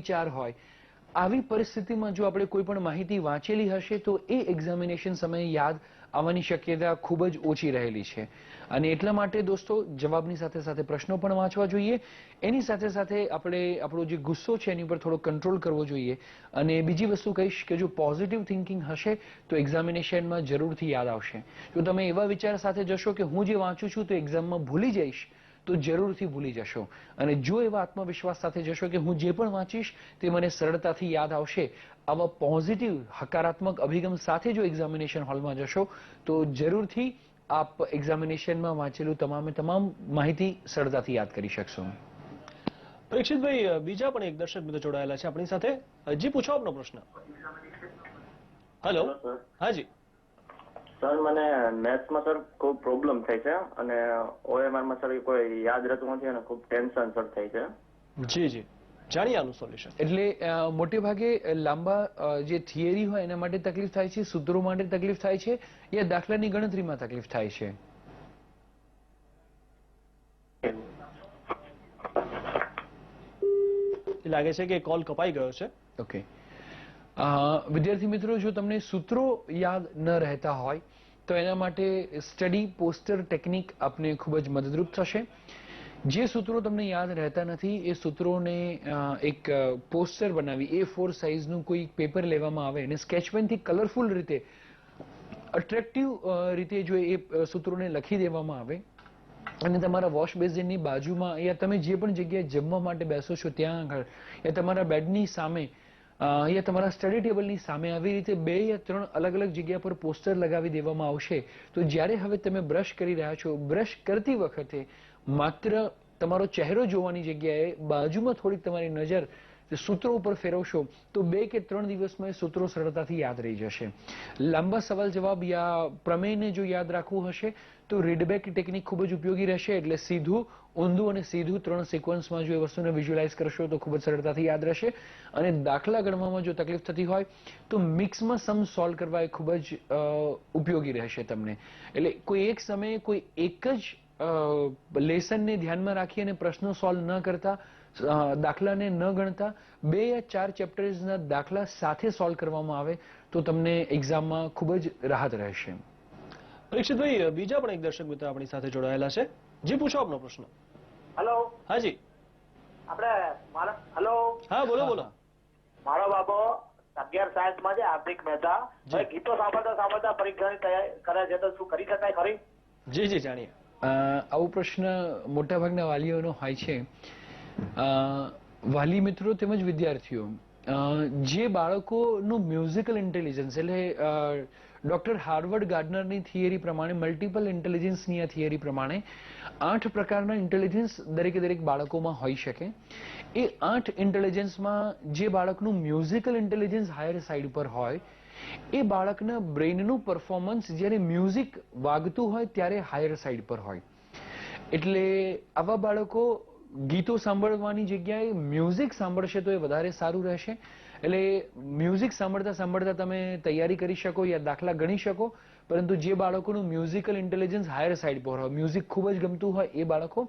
વિચાર હોય, આવી પરિસ્થિતિમાં જો આપણે કોઈ પણ માહિતી વાંચેલી હશે તો એ એક્ઝામિનેશન સમયે યાદ આવવાની શક્યતા ખૂબ જ ઓછી રહેલી છે. અને એટલા માટે દોસ્તો જવાબની સાથે સાથે પ્રશ્નો પણ વાંચવા જોઈએ. એની સાથે સાથે આપણે આપણો જે ગુસ્સો છે એની પર થોડો કંટ્રોલ કરવો જોઈએ. અને બીજી વસ્તુ કહીશ કે જો પોઝિટિવ થિંકિંગ હશે તો એક્ઝામિનેશનમાં જરૂરથી યાદ આવશે. જો તમે એવા વિચાર સાથે જશો કે હું જે વાંચું છું તો એક્ઝામમાં ભૂલી જઈશ તો જરૂરથી ભૂલી જશો. અને જો એવા આત્મવિશ્વાસ સાથે જશો કે હું જે પણ વાંચીશ તે મને સરળતાથી યાદ આવશે, આવા પોઝિટિવ હકારાત્મક અભિગમ સાથે જો એક્ઝામિનેશન હોલમાં જશો તો જરૂરથી આપ એક્ઝામિનેશનમાં વાંચેલું તમામ માહિતી સરળતાથી યાદ કરી શકશો. પરીક્ષિતભાઈ, બીજા પણ એક દર્શક મિત્રો જોડાયેલા છે આપણી સાથે. જી, પૂછો આપનો પ્રશ્ન. હેલો. હાજી સર, મને મેથ્સમાં સર ખૂબ પ્રોબ્લેમ થાય છે અને ઓએમઆરમાં સર કોઈ યાદ રહેતું નથી અને ખૂબ ટેન્શન સર થાય છે. જી જી, જાણીએ આનું સોલ્યુશન. એટલે મોટે ભાગે લાંબા જે થિયરી હોય એના માટે તકલીફ થાય છે, સૂત્રો માટે તકલીફ થાય છે, યા દાખલાની ગણતરીમાં તકલીફ થાય છે? લાગે છે કે કોલ કપાઈ ગયો છે. ઓકે. વિદ્યાર્થી મિત્રો, જો તમને સૂત્રો યાદ ન રહેતા હોય તો એના માટે સ્ટડી પોસ્ટર ટેકનિક આપને ખૂબ જ મદદરૂપ થશે. જે સૂત્રો તમને યાદ રહેતા નથી એ સૂત્રોને એક પોસ્ટર બનાવી A4 સાઇઝનું કોઈ પેપર લેવામાં આવે અને સ્કેચ પેનથી કલરફુલ રીતે, અટ્રેક્ટિવ રીતે જો એ સૂત્રોને લખી દેવામાં આવે અને તમારા વોશ બેઝિનની બાજુમાં યા તમે જે પણ જગ્યાએ જમવા માટે બેસો છો ત્યાં આગળ યા તમારા બેડની સામે યા તમારા સ્ટડી ટેબલની સામે આવી રીતે 2 યા 3 અલગ અલગ જગ્યા પર પોસ્ટર લગાવી દેવામાં આવશે. તો જ્યારે હવે તમે બ્રશ કરી રહ્યા છો, બ્રશ કરતી વખતે માત્ર તમારો ચહેરો જોવાની જગ્યાએ બાજુમાં થોડીક તમારી નજર સૂત્રો ઉપર ફેરવશો તો 2 કે 3 દિવસમાં એ સૂત્રો સરળતાથી યાદ રહી જશે. લાંબા સવાલ જવાબ યા પ્રમેયને જો યાદ રાખવું હશે તો રીડબેક ટેકનિક ખૂબ જ ઉપયોગી રહેશે. એટલે સીધું, ઊંધું અને સીધું 3 સિક્વન્સમાં જો એ વસ્તુને વિઝ્યુઅલાઇઝ કરશો તો ખૂબ જ સરળતાથી યાદ રહેશે. અને દાખલા ગણવામાં જો તકલીફ થતી હોય તો મિક્સમાં સમ સોલ્વ કરવા એ ખૂબ જ ઉપયોગી રહેશે તમને. એટલે કોઈ એક સમયે કોઈ એક જ લેસનને ધ્યાનમાં રાખી અને પ્રશ્નો સોલ્વ ન કરતા, દાખલાને ન ગણતા 2 યા 4 ચેપ્ટર્સના દાખલા સાથે સોલ્વ કરવામાં આવે તો તમને એક્ઝામમાં ખૂબ જ રાહત રહેશે. પરીક્ષિતભાઈ, બીજા પણ એક દર્શક મિત્ર આપણી સાથે જોડાયેલા છે. જી, પૂછો આપનો પ્રશ્ન. હેલો. હાજી. હેલો. હા, બોલો બોલો. મારો બાબો 11 સાયન્સમાં છે, હાર્દિક મહેતા. ગીતો સાંભળતા સાંભળતા પરીક્ષાની તૈયારી કરે છે તો શું કરી શકાય ખરી? જી જી, જાણીએ. આવો પ્રશ્ન મોટાભાગના વાલીઓનો હોય છે. વાલી મિત્રો તેમજ વિદ્યાર્થીઓ, જે બાળકોનું મ્યુઝિકલ ઇન્ટેલિજન્સ, એટલે ડોક્ટર હાર્વર્ડ ગાર્ડનરની થિયરી પ્રમાણે, મલ્ટિપલ ઇન્ટેલિજન્સની આ થિયરી પ્રમાણે 8 પ્રકારના ઇન્ટેલિજન્સ દરેક બાળકોમાં હોઈ શકે. એ 8 ઇન્ટેલિજન્સમાં જે બાળકનું મ્યુઝિકલ ઇન્ટેલિજન્સ હાયર સાઈડ પર હોય એ બાળકના બ્રેઇનનું પરફોર્મન્સ જ્યારે મ્યુઝિક વાગતું હોય ત્યારે હાયર સાઈડ પર હોય. એટલે આવા બાળકો ગીતો સાંભળવાની જગ્યાએ મ્યુઝિક સાંભળશે તો એ વધારે સારું રહેશે. એટલે મ્યુઝિક સાંભળતા સાંભળતા તમે તૈયારી કરી શકો યા દાખલા ગણી શકો. પરંતુ જે બાળકોનું મ્યુઝિકલ ઇન્ટેલિજન્સ હાયર સાઈડ પર હોય, મ્યુઝિક ખૂબ જ ગમતું હોય, એ બાળકો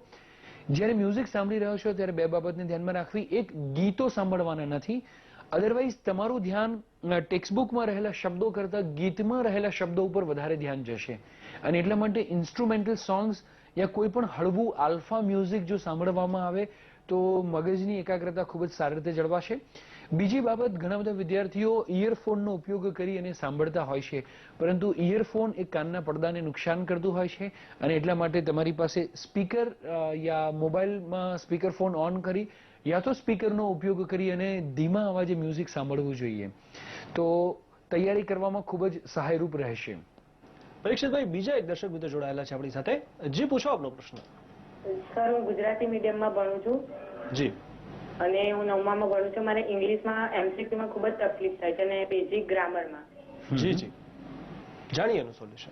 જ્યારે મ્યુઝિક સાંભળી રહ્યો છો ત્યારે 2 બાબતને ધ્યાનમાં રાખવી. એક, ગીતો સાંભળવાના નથી. અધરવાઇઝ તમારું ધ્યાન ટેક્સ્ટબુકમાં રહેલા શબ્દો કરતાં ગીતમાં રહેલા શબ્દો ઉપર વધારે ધ્યાન જશે. અને એટલા માટે ઇન્સ્ટ્રુમેન્ટલ સોંગ્સ યા કોઈ પણ હળવું આલ્ફા મ્યુઝિક જો સાંભળવામાં આવે તો મગજની એકાગ્રતા ખૂબ જ સારી રીતે જળવાશે. બીજી બાબત, ઘણા બધા વિદ્યાર્થીઓ ઇયરફોનનો ઉપયોગ કરી અને સાંભળતા હોય છે, પરંતુ ઇયરફોન એ કાનના પડદાને નુકસાન કરતું હોય છે. અને એટલા માટે તમારી પાસે સ્પીકર યા મોબાઈલમાં સ્પીકર ફોન ઓન કરી યા તો સ્પીકરનો ઉપયોગ કરી અને ધીમા અવાજે મ્યુઝિક સાંભળવું જોઈએ. તો તૈયારી કરવામાં ખૂબ જ સહાયરૂપ રહેશે. પરીક્ષિતભાઈ, બીજા એક દર્શક મિત્ર જોડાયેલા છે આપણી સાથે. જી, પૂછો આપનો પ્રશ્ન. સર, હું ગુજરાતી મીડિયમમાં ભણું છું. જી. અને હું 9મામાં ભણું છું. મારે ઇંગ્લિશમાં MCQમાં ખૂબ જ તકલીફ થાય છે અને બેઝિક ગ્રામરમાં. જી જી, જાણીએ એનું સોલ્યુશન.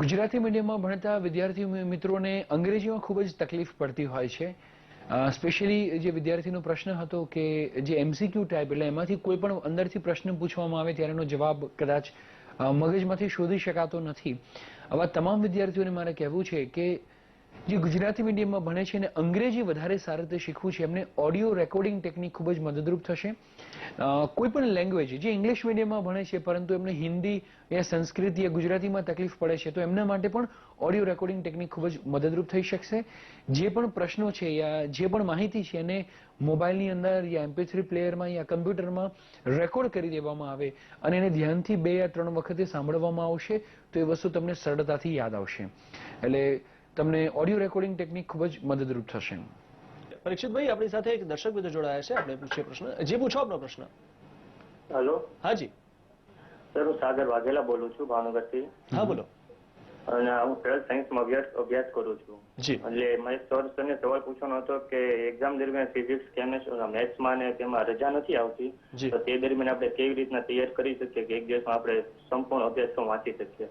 ગુજરાતી મીડિયમમાં ભણતા વિદ્યાર્થી મિત્રોને અંગ્રેજીમાં ખૂબ જ તકલીફ પડતી હોય છે. સ્પેશિયલી જે વિદ્યાર્થીનો પ્રશ્ન હતો કે જે MCQ ટાઈપ, એટલે એમાંથી કોઈ પણ અંદરથી પ્રશ્ન પૂછવામાં આવે ત્યારેનો જવાબ કદાચ મગજમાંથી શોધી શકાતો નથી. આવા તમામ વિદ્યાર્થીઓને મારે કહેવું છે કે જે ગુજરાતી મીડિયમમાં ભણે છે અને અંગ્રેજી વધારે સારી રીતે શીખવું છે એમને ઓડિયો રેકોર્ડિંગ ટેકનિક ખૂબ જ મદદરૂપ થશે. કોઈ પણ લેંગ્વેજ જે ઇંગ્લિશ મીડિયમમાં ભણે છે પરંતુ એમને હિન્દી યા સંસ્કૃત યા ગુજરાતીમાં તકલીફ પડે છે તો એમના માટે પણ ઓડિયો રેકોર્ડિંગ ટેકનિક ખૂબ જ મદદરૂપ થઈ શકશે. જે પણ પ્રશ્નો છે યા જે પણ માહિતી છે એને મોબાઈલની અંદર યા MP3 પ્લેયરમાં યા કમ્પ્યુટરમાં રેકોર્ડ કરી દેવામાં આવે અને એને ધ્યાનથી 2 યા 3 વખતે સાંભળવામાં આવશે તો એ વસ્તુ તમને સરળતાથી યાદ આવશે. એટલે તમને ઓડિયો રેકોર્ડિંગ ટેકનિક ખૂબ જ મદદરૂપ થશે. પરીક્ષિતભાઈ આપણી સાથે એક દર્શક મિત્રો જોડાયા છે, આપણે પૂછીએ પ્રશ્ન. જે પૂછો આપનો પ્રશ્ન. હેલો હાજી. સર, હું સાગર વાઘેલા બોલું છું ભાવનગરથી. હા બોલો. અને હું 12th સાયન્સમાં અભ્યાસ કરું છું. જી. એટલે મારે સરને સવાલ પૂછવાનો હતો કે એક્ઝામ દરમિયાન ફિઝિક્સ, કેમેસ્ટ્રી, મેથ્સમાં ને તેમાં રજા નથી આવતી, જી. તો તે દરમિયાન આપણે કેવી રીતના તૈયાર કરી શકીએ કે એક દિવસમાં આપણે સંપૂર્ણ અભ્યાસક્રમ વાંચી શકીએ?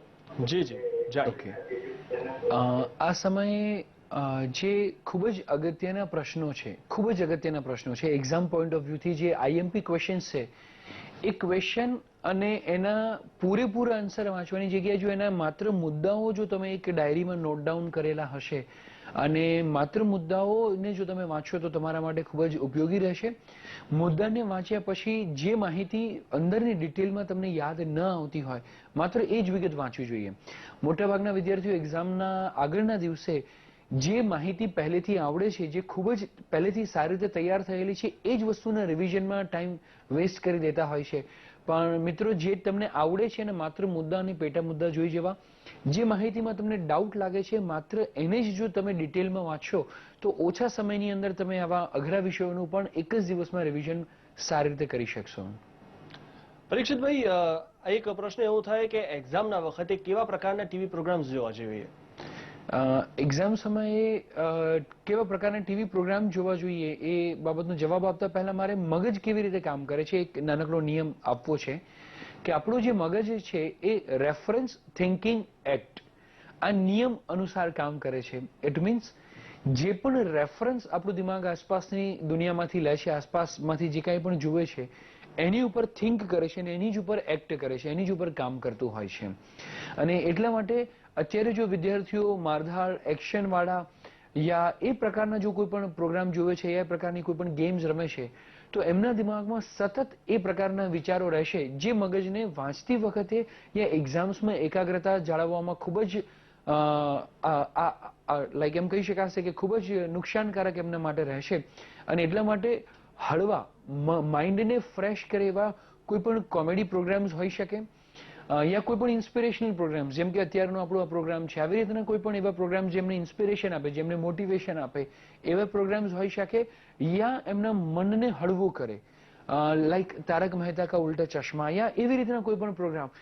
જી જી જાણો. ઓકે. આ સમયે જે ખૂબ જ અગત્યના પ્રશ્નો છે એક્ઝામ પોઈન્ટ ઓફ વ્યૂથી જે IMP ક્વેશ્ચન્સ છે એ ક્વેશ્ચન અને એના પૂરેપૂરા આન્સર વાંચવાની જગ્યાએ જો એના માત્ર મુદ્દાઓ જો તમે એક ડાયરીમાં નોટ ડાઉન કરેલા હશે અને માત્ર મુદ્દાઓને જો તમે વાંચો તો તમારા માટે ખૂબ જ ઉપયોગી રહેશે. મુદ્દાને વાંચ્યા પછી જે માહિતી અંદરની ડિટેલમાં તમને યાદ ન આવતી હોય માત્ર એ જ વિગત વાંચવી જોઈએ. મોટાભાગના વિદ્યાર્થીઓ એક્ઝામના આગળના દિવસે જે માહિતી પહેલેથી આવડે છે, જે ખૂબ જ પહેલેથી સારી રીતે તૈયાર થયેલી છે એ જ વસ્તુના રિવિઝનમાં ટાઈમ વેસ્ટ કરી દેતા હોય છે. પણ મિત્રો, જે તમને આવડે છે અને માત્ર મુદ્દા અને પેટા મુદ્દા જોઈ જવા, જે માહિતીમાં તમને ડાઉટ લાગે છે માત્ર એને જ જો તમે ડિટેલમાં વાંચશો તો ઓછા સમયની અંદર તમે આવા અઘરા વિષયોનું પણ એક જ દિવસમાં રિવિઝન સારી રીતે કરી શકશો. પરીક્ષિતભાઈ, એક પ્રશ્ન એવો થાય કે એક્ઝામના વખતે કેવા પ્રકારના ટીવી પ્રોગ્રામ્સ જોવા જોઈએ? એક્ઝામ સમયે કેવા પ્રકારના ટીવી પ્રોગ્રામ જોવા જોઈએ એ બાબતનો જવાબ આપતા પહેલા મારે મગજ કેવી રીતે કામ કરે છે એક નાનકડો નિયમ આપવો છે કે આપણું જે મગજ છે એ રેફરન્સ થિંકિંગ એક્ટ આ નિયમ અનુસાર કામ કરે છે. ઇટ મીન્સ જે પણ રેફરન્સ આપણું દિમાગ આસપાસની દુનિયામાંથી લે છે, આસપાસમાંથી જે કાંઈ પણ જુએ છે એની ઉપર થિંક કરે છે અને એની જ ઉપર એક્ટ કરે છે, એની જ ઉપર કામ કરતું હોય છે. અને એટલા માટે અત્યારે જો વિદ્યાર્થીઓ મારધાડ, એક્શનવાળા યા એ પ્રકારના જો કોઈ પણ પ્રોગ્રામ જોવે છે યા એ પ્રકારની કોઈ પણ ગેમ્સ રમે છે તો એમના દિમાગમાં સતત એ પ્રકારના વિચારો રહેશે જે મગજને વાંચતી વખતે યા એક્ઝામ્સમાં એકાગ્રતા જાળવવામાં ખૂબ જ લાઈક એમ કહી શકાશે કે ખૂબ જ નુકસાનકારક એમના માટે રહેશે. અને એટલા માટે હળવા માઇન્ડને ફ્રેશ કરે એવા કોઈ પણ કોમેડી પ્રોગ્રામ્સ હોઈ શકે યા કોઈ પણ ઇન્સ્પિરેશનલ પ્રોગ્રામ, જેમ કે અત્યારનો આપણો આ પ્રોગ્રામ છે, આવી રીતના કોઈ પણ એવા પ્રોગ્રામ જેમને ઇન્સ્પિરેશન આપે, જેમને મોટિવેશન આપે એવા પ્રોગ્રામ્સ હોઈ શકે યા એમના મનને હળવું કરે, લાઈક તારક મહેતા કા ઉલ્ટા ચશ્મા યા એવી રીતના કોઈ પણ પ્રોગ્રામ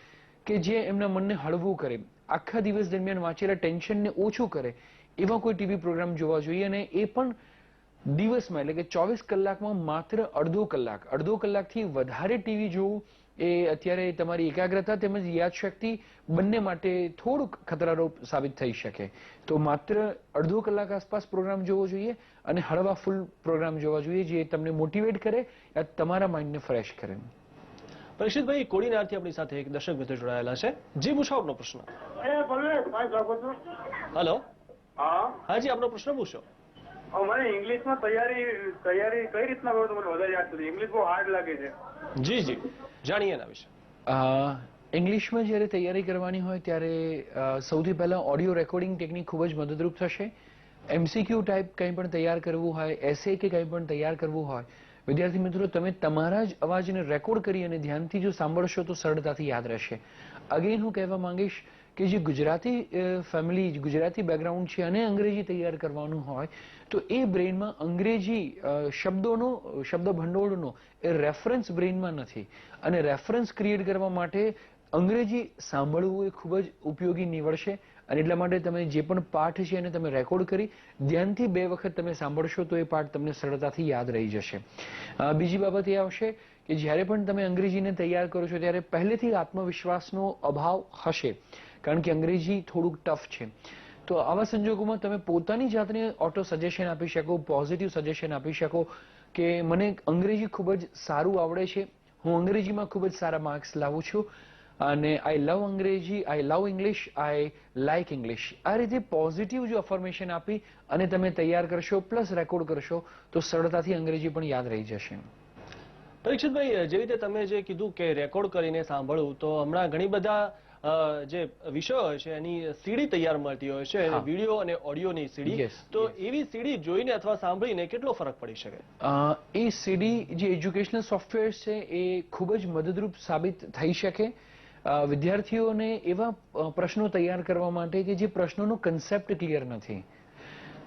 કે જે એમના મનને હળવું કરે, આખા દિવસ દરમિયાન વાંચેલા ટેન્શનને ઓછું કરે એવા કોઈ ટીવી પ્રોગ્રામ જોવા જોઈએ. અને એ પણ દિવસમાં એટલે કે 24 કલાકમાં માત્ર અડધો કલાકથી વધારે ટીવી જોવું એ અત્યારે તમારી એકાગ્રતા તેમજ યાદશક્તિ બંને માટે થોડુંક ખતરારૂપ સાબિત થઈ શકે. તો માત્ર અડધો કલાક આસપાસ પ્રોગ્રામ જોવો જોઈએ અને હળવા ફૂલ પ્રોગ્રામ જોવા જોઈએ જે તમને મોટિવેટ કરે યા તમારા માઇન્ડને ફ્રેશ કરે. પરીક્ષિતભાઈ, કોડીનારથી આપણી સાથે એક દર્શક મિત્રો જોડાયેલા છે. જી પૂછો આપનો પ્રશ્ન. હેલો. હાજી, આપનો પ્રશ્ન પૂછો. મને ઇંગ્લિશમાં તૈયારી કઈ રીતના કરો તો મને વધારે યાદ થતી? ઇંગ્લિશ બહુ હાર્ડ લાગે છે. જી જી જાણીએ એના વિશે. ઇંગ્લિશમાં જ્યારે તૈયારી કરવાની હોય ત્યારે સૌથી પહેલા ઓડિયો રેકોર્ડિંગ ટેકનિક ખૂબ જ મદદરૂપ થશે. MCQ ટાઈપ કંઈ પણ તૈયાર કરવું હોય, એસે કે કંઈ પણ તૈયાર કરવું હોય, વિદ્યાર્થી મિત્રો તમે તમારા જ અવાજને રેકોર્ડ કરી અને ધ્યાનથી જો સાંભળશો તો સરળતાથી યાદ રહેશે. અગેન હું કહેવા માંગીશ કે જે ગુજરાતી ફેમિલી, ગુજરાતી બેકગ્રાઉન્ડ છે અને અંગ્રેજી તૈયાર કરવાનું હોય તો એ બ્રેઇનમાં અંગ્રેજી શબ્દ ભંડોળનો એ રેફરન્સ બ્રેઇનમાં નથી અને રેફરન્સ ક્રિએટ કરવા માટે અંગ્રેજી સાંભળવું એ ખૂબ જ ઉપયોગી નીવડશે. અને એટલા માટે તમે જે પણ પાઠ છે એને તમે રેકોર્ડ કરી ધ્યાનથી 2 વખત તમે સાંભળશો તો એ પાઠ તમને સરળતાથી યાદ રહી જશે. બીજી બાબત એ આવશે કે જ્યારે પણ તમે અંગ્રેજીને તૈયાર કરો છો ત્યારે પહેલેથી આત્મવિશ્વાસનો અભાવ હશે કારણ કે અંગ્રેજી થોડુંક ટફ છે. તો આવા સંજોગોમાં તમે પોતાની જાતને ઓટો સજેશન આપી શકો, પોઝિટિવ સજેશન આપી શકો કે મને અંગ્રેજી ખૂબ જ સારું આવડે છે, હું અંગ્રેજીમાં ખૂબ જ સારા માર્ક્સ લાવું છું અને I love Angrezi, I love English, I like English, આ રીતે પોઝિટિવ જો અફર્મેશન આપી અને તમે તૈયાર કરશો પ્લસ રેકોર્ડ કરશો તો સરળતાથી અંગ્રેજી પણ યાદ રહી જશે. પરીક્ષિતભાઈ, જેવી રીતે તમે જે કીધું કે રેકોર્ડ કરીને સાંભળવું, તો હમણાં ઘણી બધા જે વિષયો હોય છે એની સીડી તૈયાર મળતી હોય છે, હા. વિડીયો અને ઓડિયોની સીડી. Yes, તો yes. એવી સીડી જોઈને અથવા સાંભળીને કેટલો ફરક પડી શકે? એ સીડી જે એજ્યુકેશનલ સોફ્ટવેર છે એ ખૂબ જ મદદરૂપ સાબિત થઈ શકે વિદ્યાર્થીઓને એવા પ્રશ્નો તૈયાર કરવા માટે કે જે પ્રશ્નોનો કન્સેપ્ટ ક્લિયર નથી.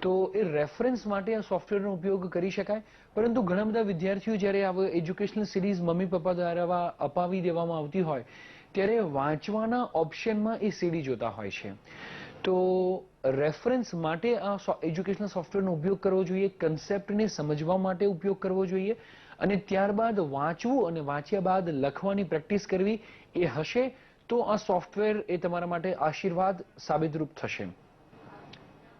તો એ રેફરન્સ માટે આ સોફ્ટવેરનો ઉપયોગ કરી શકાય. પરંતુ ઘણા બધા વિદ્યાર્થીઓ જ્યારે આ એજ્યુકેશનલ સિરીઝ મમ્મી પપ્પા દ્વારા અપાવી દેવામાં આવતી હોય ત્યારે વાંચવાના ઓપ્શનમાં એ સીડી જોતા હોય છે. તો રેફરન્સ માટે આ એજ્યુકેશનલ સોફ્ટવેરનો ઉપયોગ કરવો જોઈએ, કન્સેપ્ટને સમજવા માટે ઉપયોગ કરવો જોઈએ અને ત્યારબાદ વાંચવું અને વાંચ્યા બાદ લખવાની પ્રેક્ટિસ કરવી એ હશે તો આ સોફ્ટવેર એ તમારા માટે આશીર્વાદ સાબિતરૂપ થશે.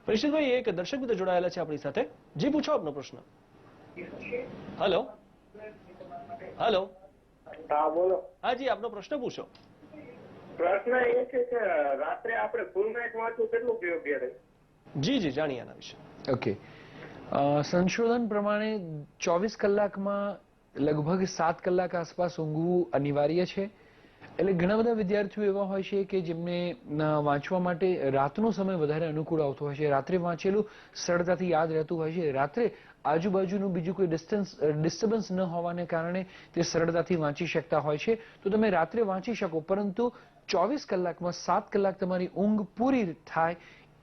પરીક્ષિતભાઈ, એક દર્શક મિત્ર જોડાયેલા છે આપણી સાથે. જી, પૂછો આપનો પ્રશ્ન. Hello hello. હા બોલો. હા જી, આપનો પ્રશ્ન પૂછો. પ્રશ્ન એ છે કે રાત્રે આપણે ફૂલ નાઇટ વાંચવું કેટલું યોગ્ય રહે? જી જી, જાણીએ આના વિશે. ઓકે. સંશોધન પ્રમાણે 24 કલાકમાં લગભગ 7 કલાક આસપાસ ઊંઘવું અનિવાર્ય છે. એટલે ઘણા બધા વિદ્યાર્થીઓ એવા હોય છે કે જેમને વાંચવા માટે રાતનો સમય વધારે અનુકૂળ આવતો હોય છે. રાત્રે વાંચેલું સરળતાથી યાદ રહેતું હોય છે. રાત્રે આજુબાજુનું બીજું કોઈ ડિસ્ટર્બન્સ ન હોવાને કારણે તે સરળતાથી વાંચી શકતા હોય છે. તો તમે રાત્રે વાંચી શકો, પરંતુ 24 કલાકમાં 7 કલાક તમારી ઊંઘ પૂરી થાય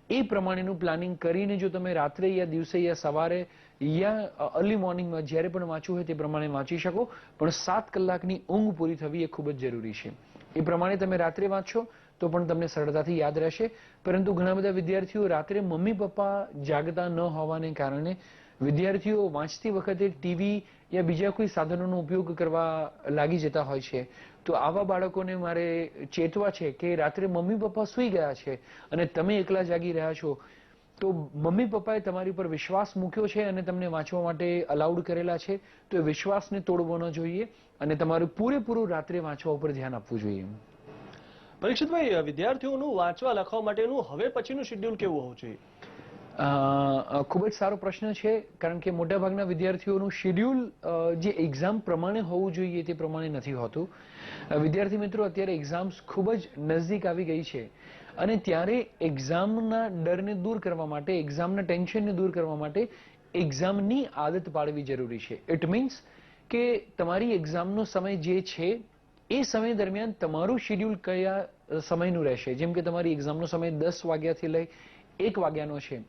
એ પ્રમાણેનું પ્લાનિંગ કરીને જો તમે રાત્રે યા દિવસે યા સવારે યા અર્લી મોર્નિંગમાં જ્યારે પણ વાંચવું હોય તે પ્રમાણે વાંચી શકો. પણ 7 કલાકની ઊંઘ પૂરી થવી એ ખૂબ જ જરૂરી છે. એ પ્રમાણે તમે રાત્રે વાંચશો તો પણ તમને સરળતાથી યાદ રહેશે. પરંતુ ઘણા બધા વિદ્યાર્થીઓ રાત્રે મમ્મી પપ્પા જાગતા ન હોવાને કારણે વિદ્યાર્થીઓ વાંચતી વખતે ટીવી યા બીજા કોઈ સાધનોનો ઉપયોગ કરવા લાગી જતા હોય છે. તો આવા બાળકોને મારે ચેતવા છે કે રાત્રે મમ્મી પપ્પા સૂઈ ગયા છે અને તમે એકલા જાગી રહ્યા છો, તો મમ્મી પપ્પાએ તમારી પર વિશ્વાસ મૂક્યો છે અને તમને વાંચવા માટે અલાઉડ કરેલા છે, તો એ વિશ્વાસને તોડવો ન જોઈએ અને તમારું પૂરેપૂરું રાત્રે વાંચવા ઉપર ધ્યાન આપવું જોઈએ. પરીક્ષિતભાઈ, વિદ્યાર્થીઓનું વાંચવા લખવા માટેનું હવે પછીનું શેડ્યુલ કેવું હોવું જોઈએ? ખૂબ જ સારો પ્રશ્ન છે, કારણ કે મોટાભાગના વિદ્યાર્થીઓનું શેડ્યુલ જે એક્ઝામ પ્રમાણે હોવું જોઈએ તે પ્રમાણે નથી હોતું. વિદ્યાર્થી મિત્રો, અત્યારે એક્ઝામ્સ ખૂબ જ નજદીક આવી ગઈ છે અને ત્યારે એક્ઝામના ડરને દૂર કરવા માટે, એક્ઝામના ટેન્શનને દૂર કરવા માટે એક્ઝામની આદત પાડવી જરૂરી છે. ઇટ મીન્સ કે તમારી એક્ઝામનો સમય જે છે એ સમય દરમિયાન તમારું શેડ્યુલ કયા સમયનું રહેશે. જેમ કે તમારી એક્ઝામનો સમય 10 વાગ્યાથી લઈ 1 વાગ્યાનો છે.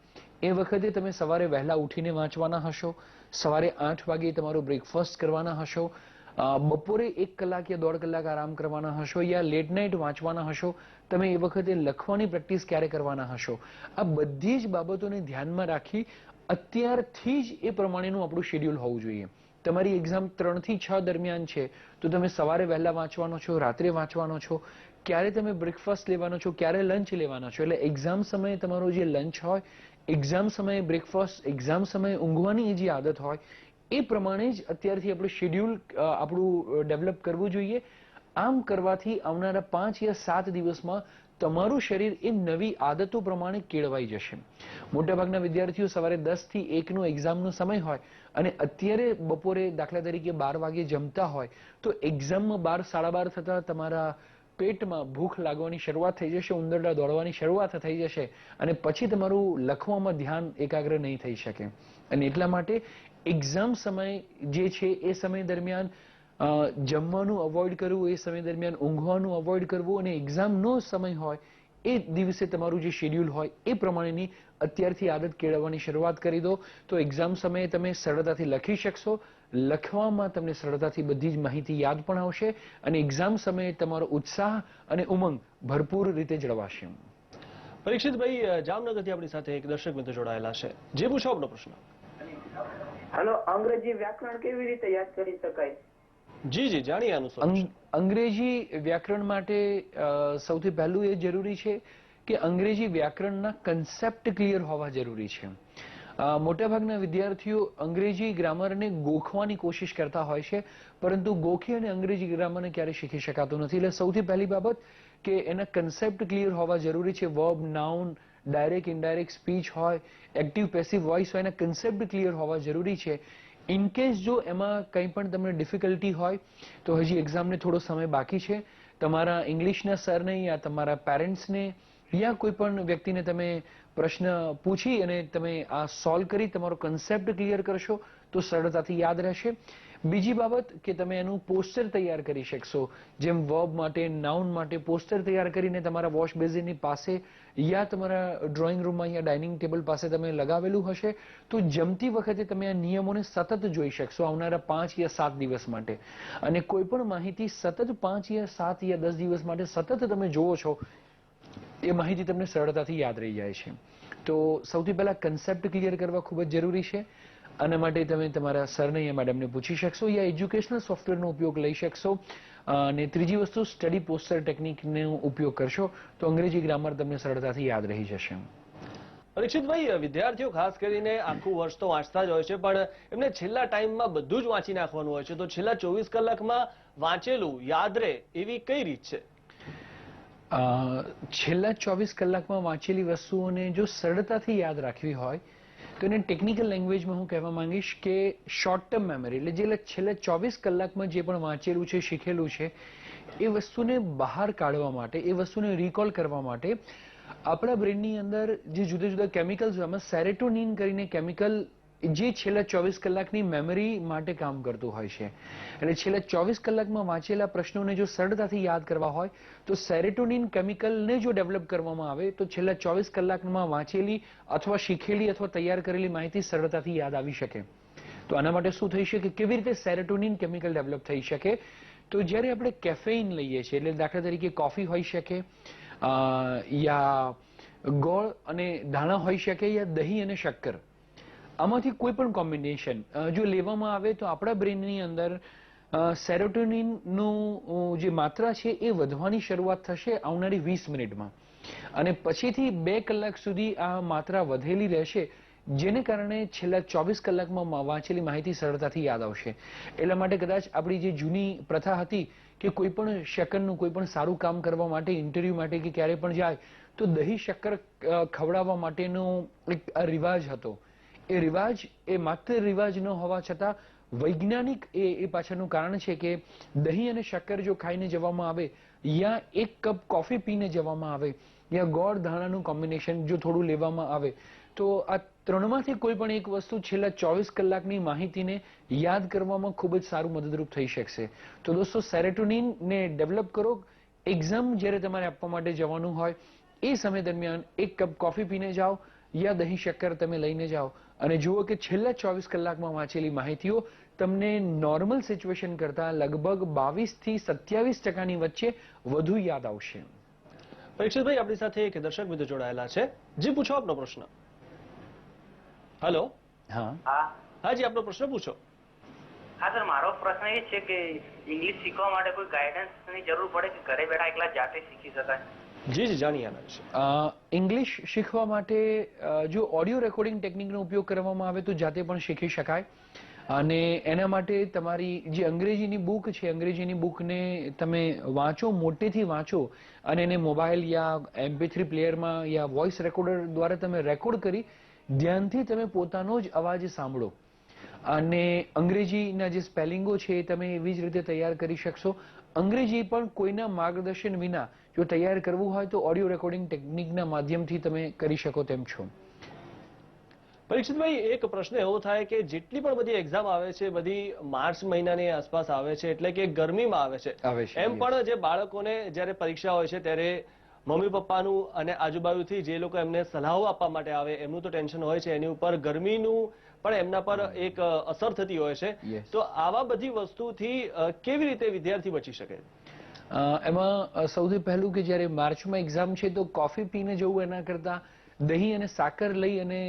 એ વખતે તમે સવારે વહેલા ઉઠીને વાંચવાના હશો, સવારે 8 વાગે તમારું બ્રેકફાસ્ટ કરવાના હશો, બપોરે 1 કલાક યા 1.5 કલાક આરામ કરવાના હશો યા લેટ નાઇટ વાંચવાના હશો. તમે એ વખતે લખવાની પ્રેક્ટિસ ક્યારે કરવાના હશો. આ બધી જ બાબતોને ધ્યાનમાં રાખી અત્યારથી જ એ પ્રમાણેનું આપણું શેડ્યુલ હોવું જોઈએ. તમારી એક્ઝામ 3 થી 6 દરમિયાન છે તો તમે સવારે વહેલા વાંચવાનો છો, રાત્રે વાંચવાનો છો, ક્યારે તમે બ્રેકફાસ્ટ લેવાનો છો, ક્યારે લંચ લેવાનો છો. એટલે એક્ઝામ સમયે તમારો જે લંચ હોય, એક્ઝામ સમયે બ્રેકફાસ્ટ, એક્ઝામ સમયે ઊંઘવાની જે આદત હોય એ પ્રમાણે જ અત્યારથી આપણે શેડ્યુલ આપણું ડેવલપ કરવું જોઈએ. આમ કરવાથી આવનારા 5 યા 7 દિવસમાં તમારું શરીર એ નવી આદતો પ્રમાણે કેળવાઈ જશે. મોટાભાગના વિદ્યાર્થીઓ સવારે 10 થી 1નો એક્ઝામનો સમય હોય અને અત્યારે બપોરે દાખલા તરીકે 12 વાગે જમતા હોય તો એક્ઝામમાં 12, 12:30 થતા તમારા પેટમાં ભૂખ લાગવાની શરૂઆત થઈ જશે, ઉંદરડા દોડવાની શરૂઆત થઈ જશે અને પછી તમારું લખવામાં ધ્યાન એકાગ્ર નહીં થઈ શકે. અને એટલા માટે એક્ઝામ સમય જે છે એ સમય દરમિયાન જમવાનું અવોઇડ કરવું, એ સમય દરમિયાન ઊંઘવાનું અવોઇડ કરવું અને એક્ઝામનો સમય હોય એ દિવસે તમારું જે શેડ્યુલ હોય એ પ્રમાણેની અત્યારથી આદત કેળવવાની શરૂઆત કરી દો તો એક્ઝામ સમયે તમે સરળતાથી લખી શકશો. લખવામાં તમને સરળતાથી બધી જ માહિતી યાદ પણ આવશે અને એક્ઝામ સમયે તમારો ઉત્સાહ અને ઉમંગ ભરપૂર રીતે જળવાશે. પરીક્ષિતભાઈ, જામનગરથી આપણી સાથે એક દર્શક મિત્ર જોડાયેલા છે. જે પૂછો આપનો પ્રશ્ન. હેલો, અંગ્રેજી વ્યાકરણ કેવી રીતે યાદ કરી શકાય? જી જી, જાણીએ આનું સોલ્યુશન. અંગ્રેજી વ્યાકરણ માટે સૌથી પહેલું એ જરૂરી છે કે અંગ્રેજી વ્યાકરણના કન્સેપ્ટ ક્લિયર હોવા જરૂરી છે. મોટાભાગના વિદ્યાર્થીઓ અંગ્રેજી ગ્રામરને ગોખવાની કોશિશ કરતા હોય છે, પરંતુ ગોખી અને અંગ્રેજી ગ્રામરને ક્યારેય શીખી શકાતું નથી. એટલે સૌથી પહેલી બાબત કે એના કન્સેપ્ટ ક્લિયર હોવા જરૂરી છે. Verb, noun, direct indirect speech હોય, એક્ટિવ પેસિવ વોઇસ હોય, એના કન્સેપ્ટ ક્લિયર હોવા જરૂરી છે. ઇન કેસ જો એમાં કંઈ પણ તમને ડિફિકલ્ટી હોય તો હજી એક્ઝામને થોડો સમય બાકી છે. તમારા ઇંગ્લિશના સરને યા તમારા પેરેન્ટ્સને યા કોઈ પણ વ્યક્તિને તમે પ્રશ્ન પૂછી અને તમે આ સોલ્વ કરી તમારો કન્સેપ્ટ ક્લિયર કરશો તો સરળતાથી યાદ રહેશે. બીજી બાબત કે તમે એનું પોસ્ટર તૈયાર કરી શકશો. જેમ વર્બ માટે, નાઉન માટે પોસ્ટર તૈયાર કરીને તમારા વોશ બેઝિનની પાસે યા તમારા ડ્રોઈંગ રૂમમાં યા ડાઇનિંગ ટેબલ પાસે તમે લગાવેલું હશે તો જમતી વખતે તમે આ નિયમોને સતત જોઈ શકશો આવનારા 5 યા 7 દિવસ માટે. અને કોઈ પણ માહિતી સતત 5 યા 7 યા 10 દિવસ માટે સતત તમે જુઓ છો એ માહિતી તમને સરળતાથી યાદ રહી જાય છે. તો સૌથી પહેલા કન્સેપ્ટ ક્લિયર કરવા ખૂબ જ જરૂરી છે. આના માટે તમે તમારા સરને યા મેડમને પૂછી શકશો યા એજ્યુકેશનલ સોફ્ટવેરનો ઉપયોગ લઈ શકશો. અને ત્રીજી વસ્તુ સ્ટડી પોસ્ટર ટેકનિકનો ઉપયોગ કરશો તો અંગ્રેજી ગ્રામર તમને સરળતાથી યાદ રહી જશે. પરીક્ષિતભાઈ, વિદ્યાર્થીઓ ખાસ કરીને આખું વર્ષ તો વાંચતા જ હોય છે, પણ એમને છેલ્લા ટાઈમમાં બધું જ વાંચી નાખવાનું હોય છે. તો છેલ્લા 24 કલાકમાં વાંચેલું યાદ રહે એવી કઈ રીત છે? છેલ્લા 24 કલાકમાં વાંચેલી વસ્તુઓને જો સરળતાથી યાદ રાખવી હોય તો એને ટેકનિકલ લેંગ્વેજમાં હું કહેવા માંગીશ કે શોર્ટ ટર્મ મેમરી, એટલે જે છેલ્લા 24 કલાકમાં જે પણ વાંચેલું છે, શીખેલું છે એ વસ્તુને બહાર કાઢવા માટે, એ વસ્તુને રિકોલ કરવા માટે આપણા બ્રેનની અંદર જે જુદા જુદા કેમિકલ્સ હોય એમાં સેરેટોનિન કરીને કેમિકલ જે છેલ્લા 24 કલાકની મેમરી માટે કામ કરતું હોય છે. એટલે છેલ્લા 24 કલાકમાં વાંચેલા પ્રશ્નોને જો સરળતાથી યાદ કરવા હોય તો સેરેટોનિન કેમિકલને જો ડેવલપ કરવામાં આવે તો છેલ્લા 24 કલાકમાં વાંચેલી અથવા શીખેલી અથવા તૈયાર કરેલી માહિતી સરળતાથી યાદ આવી શકે. તો આના માટે શું થઈ શકે, કેવી રીતે સેરેટોનિન કેમિકલ ડેવલપ થઈ શકે? તો જ્યારે આપણે કેફેઇન લઈએ છીએ, એટલે દાખલા તરીકે કોફી હોઈ શકે, યા ગોળ અને ધાણા હોઈ શકે, યા દહીં અને શક્કર, આમાંથી કોઈ પણ કોમ્બિનેશન જો લેવામાં આવે તો આપણા બ્રેનની અંદર સેરોટોનિનનું જે માત્રા છે એ વધવાની શરૂઆત થશે આવનારી 20 મિનિટમાં અને પછીથી 2 કલાક સુધી આ માત્રા વધેલી રહેશે, જેને કારણે છેલ્લા 24 કલાકમાં વાંચેલી માહિતી સરળતાથી યાદ આવશે. એટલા માટે કદાચ આપણી જે જૂની પ્રથા હતી કે કોઈ પણ સેકન્ડનું કોઈ પણ સારું કામ કરવા માટે, ઇન્ટરવ્યૂ માટે કે ક્યારે પણ જાય તો દહીં શક્કર ખવડાવવા માટેનો એક રિવાજ હતો. એ રિવાજ એ માત્ર રિવાજ ન હોવા છતાં વૈજ્ઞાનિક એ પાછળનું કારણ છે કે દહીં અને શક્કર જો ખાઈને જવામાં આવે યા 1 કપ કોફી પીને જવામાં આવે યા ગોળ ધાણાનું કોમ્બિનેશન જો થોડું લેવામાં આવે તો આ ત્રણમાંથી કોઈ પણ એક વસ્તુ છેલ્લા 24 કલાકની માહિતીને યાદ કરવામાં ખૂબ જ સારું મદદરૂપ થઈ શકશે. તો દોસ્તો, સેરેટોનિનને ડેવલપ કરો. એક્ઝામ જ્યારે તમારે આપવા માટે જવાનું હોય એ સમય દરમિયાન 1 કપ કોફી પીને જાઓ યા દહીં શક્કર તમે લઈને જાઓ અને જુઓ કે છેલ્લા 24 કલાકમાં વાંચેલી માહિતીઓ તમને નોર્મલ સિચ્યુએશન કરતા લગભગ 22 થી 27% વચ્ચે વધુ યાદ આવશે. પરીક્ષિતભાઈ, આપણી સાથે એક દર્શક મિત્રો જોડાયેલા છે. જી, પૂછો આપનો પ્રશ્ન. હેલો. હા હાજી, આપનો પ્રશ્ન પૂછો. હા સર, મારો પ્રશ્ન એ છે કે ઇંગ્લિશ શીખવા માટે કોઈ ગાઈડન્સની જરૂર પડે કે ઘરે બેઠા એકલા જાતે શીખી શકાય? જી જી, જાણીએ આના વિશે. ઇંગ્લિશ શીખવા માટે જો ઓડિયો રેકોર્ડિંગ ટેકનિકનો ઉપયોગ કરવામાં આવે તો જાતે પણ શીખી શકાય. અને એના માટે તમારી જે અંગ્રેજીની બુક છે, અંગ્રેજીની બુકને તમે વાંચો, મોટેથી વાંચો અને એને મોબાઈલ યા MP3 પ્લેયરમાં યા વોઇસ રેકોર્ડર દ્વારા તમે રેકોર્ડ કરી ધ્યાનથી તમે પોતાનો જ અવાજ સાંભળો અને અંગ્રેજીના જે સ્પેલિંગો છે એ તમે એવી જ રીતે તૈયાર કરી શકશો. અંગ્રેજી પણ કોઈના માર્ગદર્શન વિના જો તૈયાર કરવું હોય તો ઓડિયો રેકોર્ડિંગ ટેકનિકના માધ્યમથી તમે કરી શકો તેમ છો. પરીક્ષિતભાઈ, એક પ્રશ્ન એવો થાય કે જેટલી પણ બધી એક્ઝામ આવે છે બધી માર્ચ મહિનાની આસપાસ આવે છે, એટલે કે ગરમીમાં આવે છે. એમ પણ જે બાળકોને જ્યારે પરીક્ષા હોય છે ત્યારે મમ્મી પપ્પાનું અને આજુબાજુથી જે લોકો એમને સલાહો આપવા માટે આવે એમનું તો ટેન્શન હોય છે, એની ઉપર ગરમીનું પણ એમના પર એક અસર થતી હોય છે. તો આવા બધી વસ્તુથી કેવી રીતે વિદ્યાર્થી બચી શકે? એમાં સૌથી પહેલું કે જ્યારે માર્ચમાં એક્ઝામ છે તો કોફી પીને જવું એના કરતાં દહીં અને સાકર લઈ અને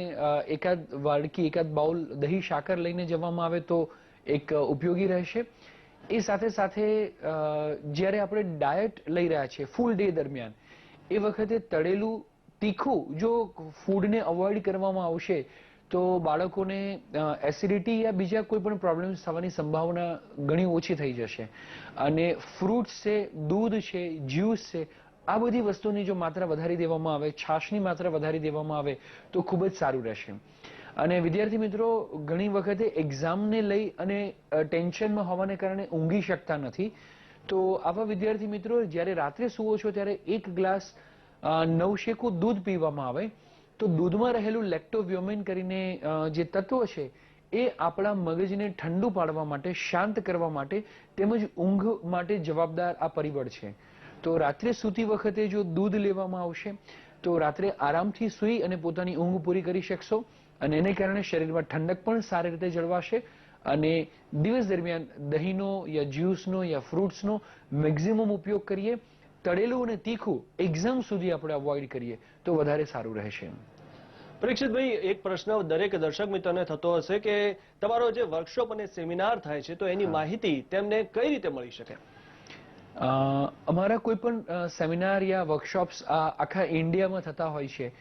એકાદ વાડકી એકાદ બાઉલ દહીં સાકર લઈને જવામાં આવે તો એક ઉપયોગી રહેશે. એ સાથે સાથે જ્યારે આપણે ડાયટ લઈ રહ્યા છીએ ફૂલ ડે દરમિયાન એ વખતે તળેલું તીખું જો ફૂડને અવોઇડ કરવામાં આવશે તો બાળકોને એસિડિટી યા બીજા કોઈ પણ પ્રોબ્લેમ્સ થવાની સંભાવના ઘણી ઓછી થઈ જશે. અને ફ્રૂટ્સ છે, દૂધ છે, જ્યુસ છે, આ બધી વસ્તુની જો માત્રા વધારી દેવામાં આવે, છાશની માત્રા વધારી દેવામાં આવે તો ખૂબ જ સારું રહેશે. અને વિદ્યાર્થી મિત્રો ઘણી વખતે એક્ઝામને લઈ અને ટેન્શનમાં હોવાને કારણે ઊંઘી શકતા નથી. તો આવા વિદ્યાર્થી મિત્રો જ્યારે રાત્રે સૂવો છો ત્યારે 1 ગ્લાસ નવશેકું દૂધ પીવામાં આવે તો દૂધમાં રહેલું લેક્ટોવ્યોમિન કરીને જે તત્વ છે એ આપણા મગજને ઠંડુ પાડવા માટે, શાંત કરવા માટે તેમજ ઊંઘ માટે જવાબદાર આ પરિબળ છે. તો રાત્રે સૂતી વખતે જો દૂધ લેવામાં આવશે તો રાત્રે આરામથી સૂઈ અને પોતાની ઊંઘ પૂરી કરી શકશો અને એને કારણે શરીરમાં ઠંડક પણ સારી રીતે જળવાશે. અને દિવસ દરમિયાન દહીંનો યા જ્યુસનો યા ફ્રૂટ્સનો મેક્સિમમ ઉપયોગ કરીએ. તળેલું અને તીખું એક્ઝામ સુધી આપણે અવોઇડ કરીએ તો વધારે સારું રહેશે. પરીક્ષિતભાઈ, એક પ્રશ્ન દરેક દર્શક મિત્રોને થતો હશે કે તમારો જે વર્કશોપ અને સેમિનાર થાય છે તો એની માહિતી તેમને કઈ રીતે મળી શકે? અમારા કોઈ પણ સેમિનાર યા વર્કશોપ્સ આખા ઇન્ડિયામાં થતા હોય છે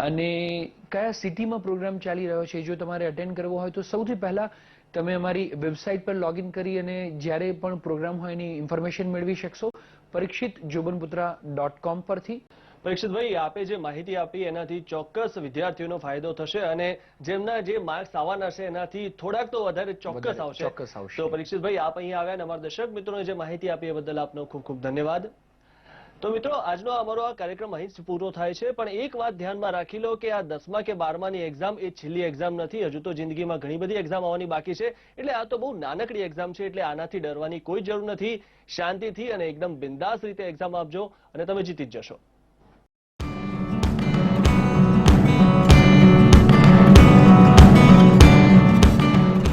અને કયા સિટીમાં પ્રોગ્રામ ચાલી રહ્યો છે જો તમારે અટેન્ડ કરવો હોય તો સૌથી પહેલા તમે અમારી વેબસાઇટ પર લોગિન કરી અને જ્યારે પણ પ્રોગ્રામ હોય એની ઇન્ફોર્મેશન મેળવી શકશો parikshitjobanputra.com પરથી. પરીક્ષિતભાઈ, આપે જે માહિતી આપી એનાથી ચોક્કસ વિદ્યાર્થીઓનો ફાયદો થશે અને જેમના જે માર્ક્સ આવવાના છે એનાથી થોડાક તો વધારે ચોક્કસ આવશે. તો પરીક્ષિતભાઈ, આપ અહીંયા આવ્યા અને અમારા દર્શક મિત્રોને જે માહિતી આપી એ બદલ આપનો ખૂબ ખૂબ ધન્યવાદ. તો મિત્રો, આજનો અમારો આ કાર્યક્રમ અહીં જ પૂરો થાય છે, પણ એક વાત ધ્યાનમાં રાખી લો કે આ 10મા કે 12માની એક્ઝામ એ છેલ્લી એક્ઝામ નથી. હજુ તો જિંદગીમાં ઘણી બધી એક્ઝામ આવવાની બાકી છે. એટલે આ તો બહુ નાનકડી એક્ઝામ છે, એટલે આનાથી ડરવાની કોઈ જરૂર નથી. શાંતિથી અને એકદમ બિંદાસ રીતે એક્ઝામ આપજો અને તમે જીતી જ જશો.